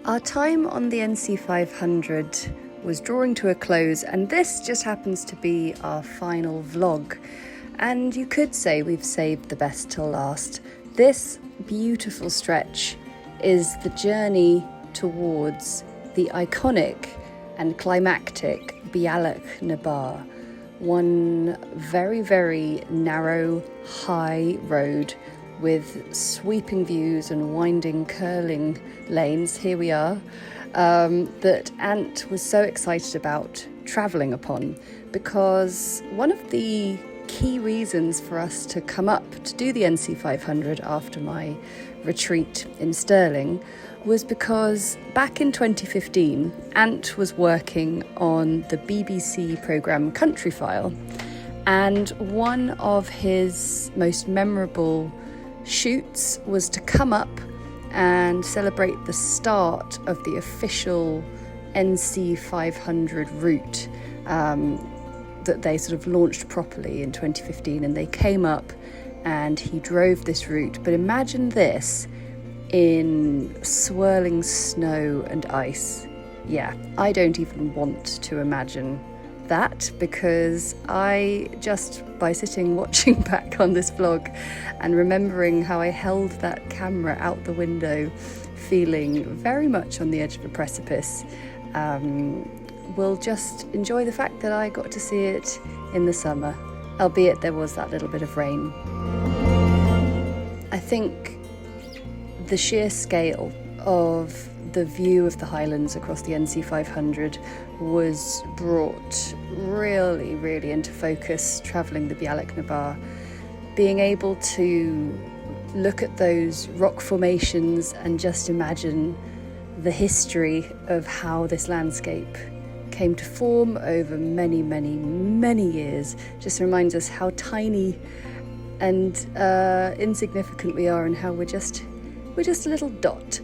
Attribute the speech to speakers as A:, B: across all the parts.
A: Our time on the NC 500 was drawing to a close, and this just happens to be our final vlog. And you could say we've saved the best till last. This beautiful stretch is the journey towards the iconic and climactic Bealach na Bar, one very, very narrow, high road with sweeping views and winding, curling lanes. Here we are, that Ant was so excited about travelling upon, because one of the key reasons for us to come up to do the NC 500 after my retreat in Stirling was because back in 2015, Ant was working on the BBC programme Countryfile, and one of his most memorable shoots was to come up and celebrate the start of the official NC 500 route that they sort of launched properly in 2015, and they came up and he drove this route. But imagine this in swirling snow and ice. Yeah, I don't even want to imagine that, because I just, by sitting watching back on this vlog and remembering how I held that camera out the window feeling very much on the edge of a precipice, will just enjoy the fact that I got to see it in the summer, albeit there was that little bit of rain. I think the sheer scale of the view of the Highlands across the NC 500 was brought really, really into focus travelling the Bealach na Bar. Being able to look at those rock formations and just imagine the history of how this landscape came to form over many, many, many years just reminds us how tiny and insignificant we are, and how we're just a little dot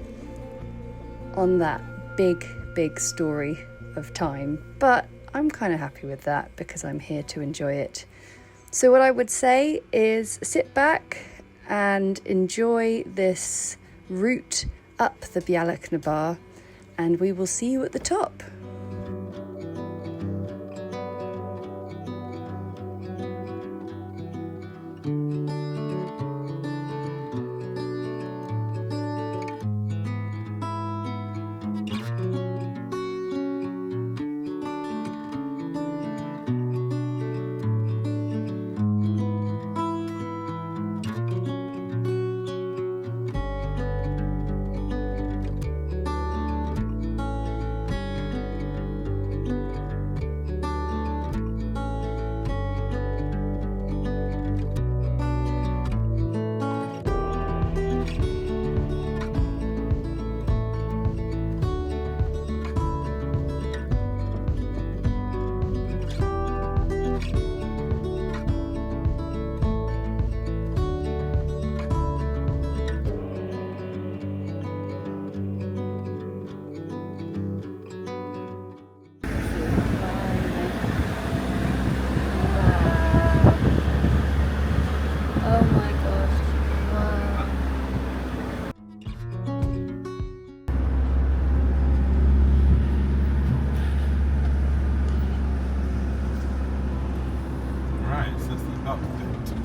A: on that big, big story of time. But I'm kind of happy with that because I'm here to enjoy it. So what I would say is sit back and enjoy this route up the Bealach na Bar, and we will see you at the top.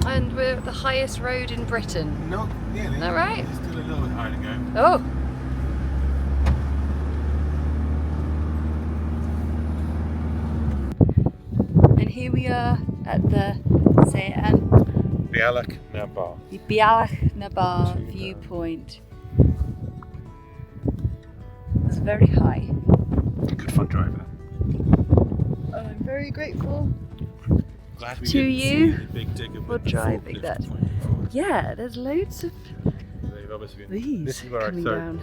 A: And we're at the highest road in Britain.
B: No, yeah,
A: is that right?
B: It's still a little bit higher to go.
A: Oh! And here we are at the, say it,
B: Bealach na Bar.
A: The Bealach na Bar viewpoint. It's very high.
B: Good fun driver.
A: I'm very grateful
B: Glad we
A: to
B: didn't
A: you
B: see the big digger
A: for
B: with the
A: driving
B: forklift
A: that.
B: pointing forward.
A: Yeah, there's loads of
B: They've obviously been,
A: these
B: this is where I
A: coming
B: so
A: down.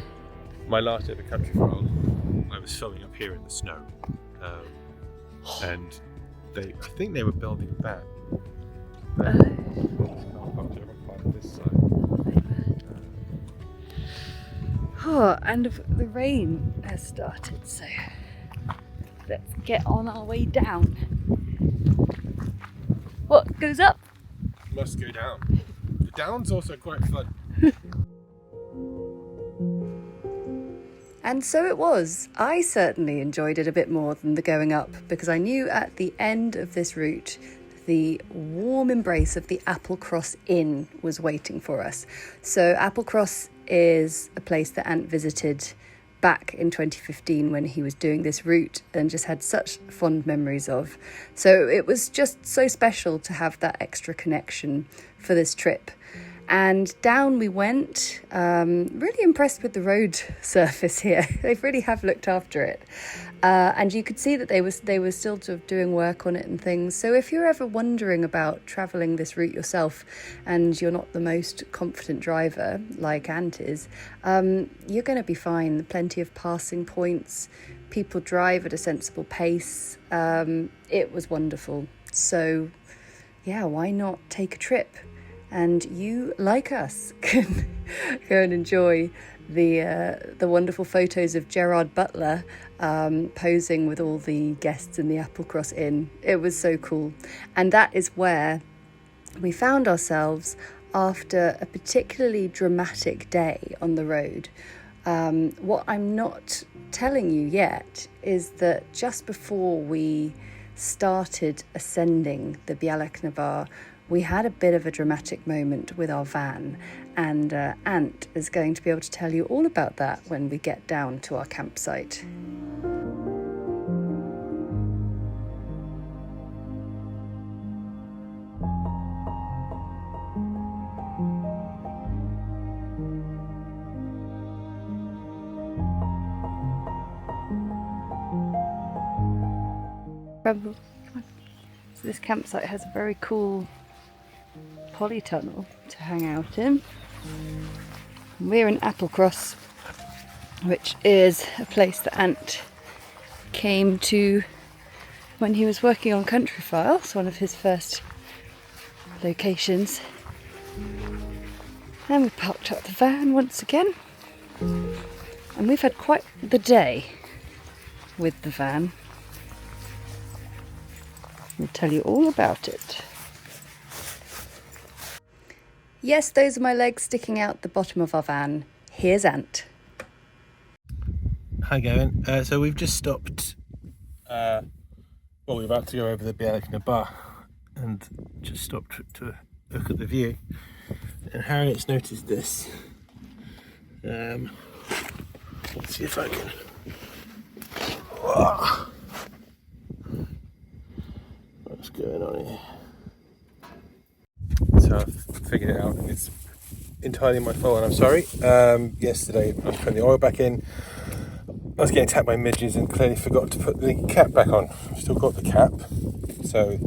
B: my last ever country vlog, I was filming up here in the snow, and I think they were building that. This side.
A: Oh, and the rain has started, so let's get on our way down. What goes up?
B: Must go down. The down's also quite fun.
A: And so it was. I certainly enjoyed it a bit more than the going up, because I knew at the end of this route the warm embrace of the Applecross Inn was waiting for us. So Applecross is a place that Ant visited back in 2015 when he was doing this route and just had such fond memories of. So it was just so special to have that extra connection for this trip. And down we went, really impressed with the road surface here. They really have looked after it. And you could see that they were still sort of doing work on it and things. So if you're ever wondering about travelling this route yourself and you're not the most confident driver like Ant is, you're going to be fine. Plenty of passing points. People drive at a sensible pace. It was wonderful. So yeah, why not take a trip? And you, like us, can go and enjoy the wonderful photos of Gerard Butler posing with all the guests in the Applecross Inn. It was so cool. And that is where we found ourselves after a particularly dramatic day on the road. What I'm not telling you yet is that just before we started ascending the Bealach, we had a bit of a dramatic moment with our van, and Ant is going to be able to tell you all about that when we get down to our campsite. So this campsite has a very cool polytunnel to hang out in. We're in Applecross, which is a place that Ant came to when he was working on Country Files, one of his first locations. And we parked up the van once again, and we've had quite the day with the van. I'll tell you all about it. Yes, those are my legs sticking out the bottom of our van. Here's Ant.
B: Hi, Gavin. So we've just stopped. We're about to go over the Bealach and just stopped to look at the view. And Harriet's noticed this. Let's see if I can. Whoa. What's going on here? So I've figured it out, and it's entirely my fault, and I'm sorry. Yesterday I was putting the oil back in. I was getting attacked by midges and clearly forgot to put the cap back on. I've still got the cap, so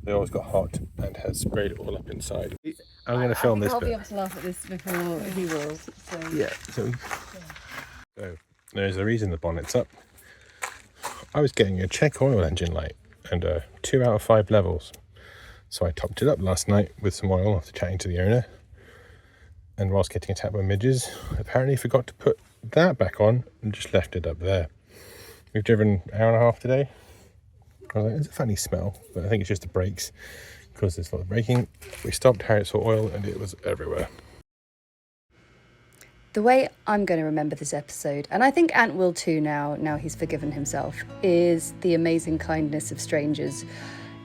B: the oil's got hot and has sprayed it all up inside. I'm going to film this bit.
A: I'll be able to laugh at this before he will. So.
B: Yeah, so there's the reason the bonnet's up. I was getting a check oil engine light and 2 out of 5 levels. So I topped it up last night with some oil after chatting to the owner. And whilst getting attacked by midges, apparently forgot to put that back on and just left it up there. We've driven an hour and a half today. I was like, there's a funny smell, but I think it's just the brakes because there's a lot of braking. We stopped, Harriet saw oil, and it was everywhere.
A: The way I'm going to remember this episode, and I think Ant will too now he's forgiven himself, is the amazing kindness of strangers.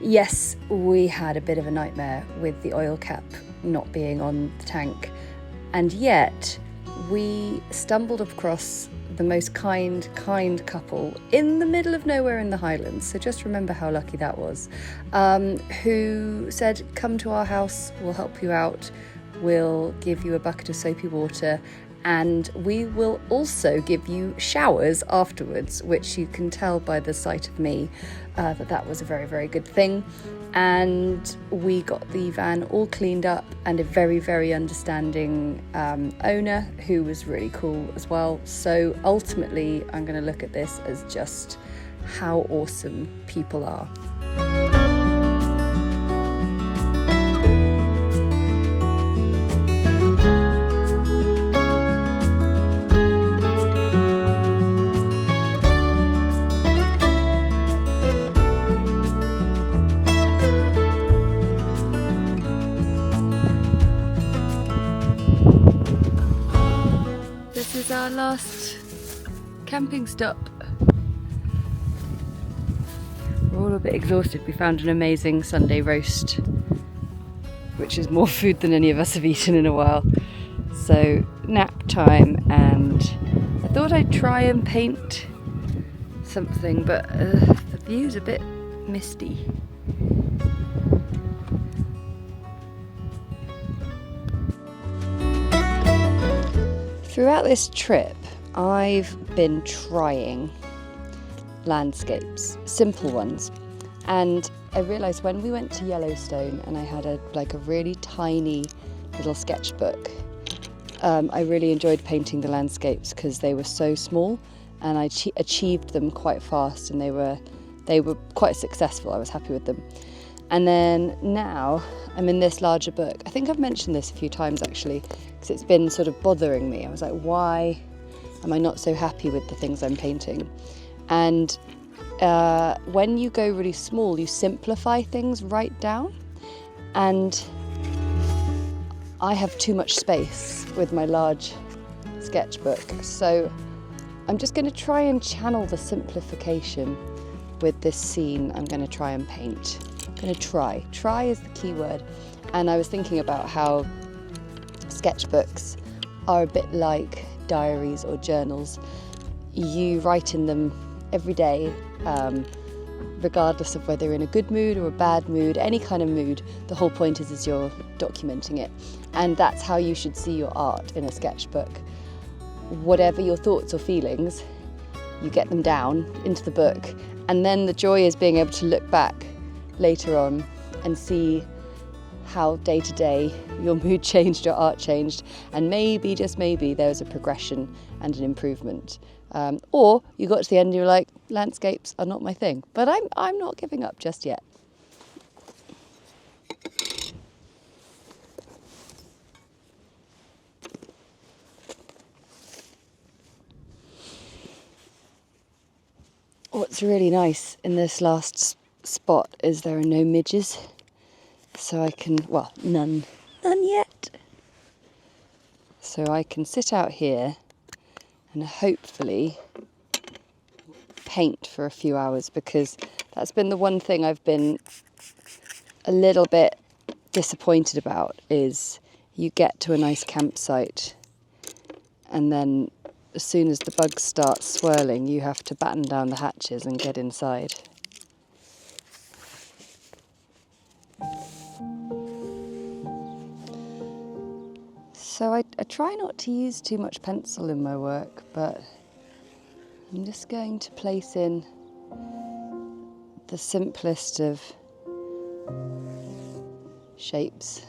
A: Yes, we had a bit of a nightmare with the oil cap not being on the tank, and yet we stumbled across the most kind couple in the middle of nowhere in the Highlands, so just remember how lucky that was, who said, come to our house, we'll help you out, we'll give you a bucket of soapy water, and we will also give you showers afterwards, which you can tell by the sight of me that was a very, very good thing. And we got the van all cleaned up, and a very, very understanding owner who was really cool as well. So ultimately, I'm going to look at this as just how awesome people are. This is our last camping stop. We're all a bit exhausted. We found an amazing Sunday roast, which is more food than any of us have eaten in a while. So nap time, and I thought I'd try and paint something, but the view's a bit misty. Throughout this trip, I've been trying landscapes, simple ones, and I realised when we went to Yellowstone and I had a really tiny little sketchbook, I really enjoyed painting the landscapes because they were so small, and I achieved them quite fast, and they were quite successful. I was happy with them. And then now I'm in this larger book. I think I've mentioned this a few times actually, because it's been sort of bothering me. I was like, why am I not so happy with the things I'm painting? And when you go really small, you simplify things right down. And I have too much space with my large sketchbook. So I'm just going to try and channel the simplification with this scene I'm going to try and paint. I'm going to try. Try is the key word. And I was thinking about how sketchbooks are a bit like diaries or journals. You write in them every day, regardless of whether you're in a good mood or a bad mood, any kind of mood. The whole point is you're documenting it. And that's how you should see your art in a sketchbook. Whatever your thoughts or feelings, you get them down into the book. And then the joy is being able to look back later on and see how day to day your mood changed, your art changed, and maybe, just maybe, there was a progression and an improvement. Or you got to the end and you're like, landscapes are not my thing. But I'm not giving up just yet. What's really nice in this last spot is there are no midges. So I can, well, none yet. So I can sit out here and hopefully paint for a few hours, because that's been the one thing I've been a little bit disappointed about, is you get to a nice campsite and then as soon as the bugs start swirling, you have to batten down the hatches and get inside. So I try not to use too much pencil in my work, but I'm just going to place in the simplest of shapes.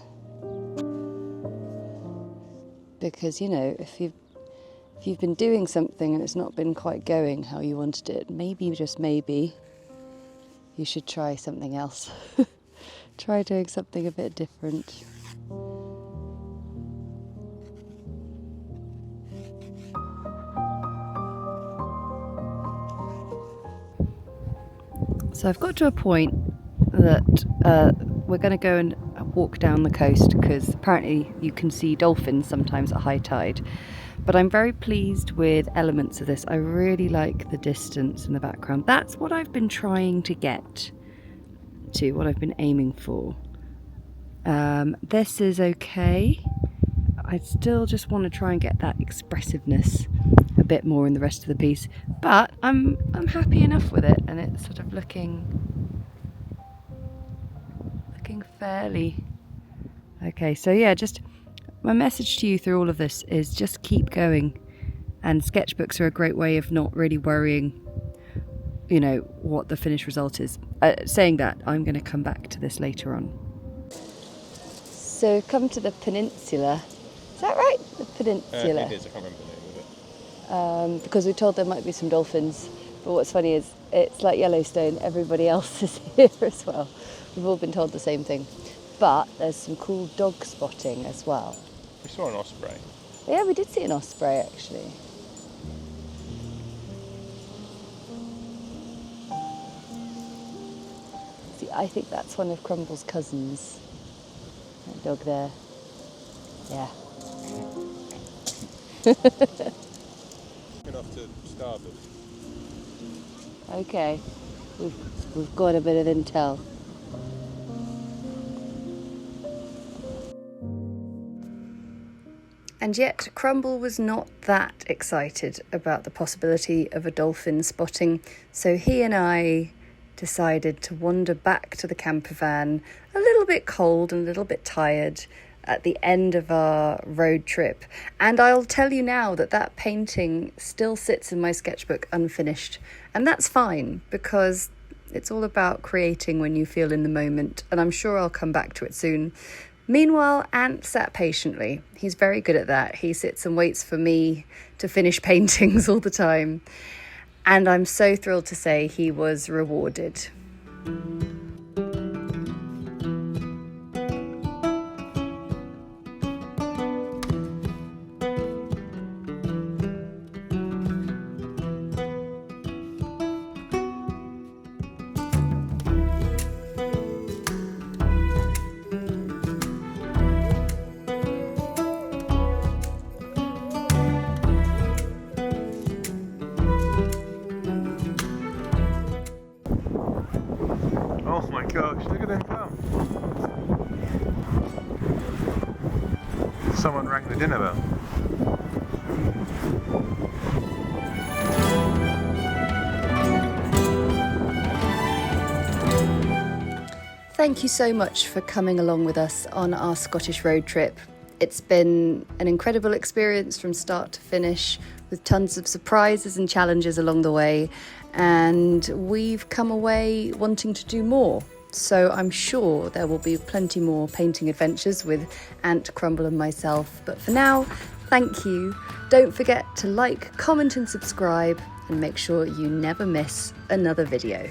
A: Because, you know, if you've been doing something and it's not been quite going how you wanted it, maybe, just maybe, you should try something else. Try doing something a bit different. So I've got to a point that we're going to go and walk down the coast, because apparently you can see dolphins sometimes at high tide. But I'm very pleased with elements of this. I really like the distance in the background. That's what I've been trying to get to, what I've been aiming for. This is okay. I still just want to try and get that expressiveness a bit more in the rest of the piece. But I'm happy enough with it, and it's sort of looking fairly okay. So yeah, just my message to you through all of this is just keep going, and sketchbooks are a great way of not really worrying, you know, what the finished result is. Saying that, I'm going to come back to this later on. So come to the peninsula. Is that right? The peninsula.
B: It is. I can't remember the name of it.
A: Because we told there might be some dolphins. But what's funny is it's like Yellowstone. Everybody else is here as well. We've all been told the same thing. But there's some cool dog spotting as well.
B: We saw an osprey.
A: Yeah, we did see an osprey actually. See, I think that's one of Crumble's cousins. That dog there. Yeah.
B: Good enough to starboard.
A: Okay, we've got a bit of intel. And yet Crumble was not that excited about the possibility of a dolphin spotting, so he and I decided to wander back to the camper van, a little bit cold and a little bit tired, at the end of our road trip. And I'll tell you now that that painting still sits in my sketchbook unfinished, and that's fine, because it's all about creating when you feel in the moment, and I'm sure I'll come back to it soon. Meanwhile, Ant sat patiently. He's very good at that. He sits and waits for me to finish paintings all the time. And I'm so thrilled to say he was rewarded.
B: Oh my gosh, look at him go. Someone rang the dinner bell.
A: Thank you so much for coming along with us on our Scottish road trip. It's been an incredible experience from start to finish, with tons of surprises and challenges along the way, and we've come away wanting to do more. So I'm sure there will be plenty more painting adventures with Ant, Crumble and myself. But for now, thank you. Don't forget to like, comment and subscribe, and make sure you never miss another video.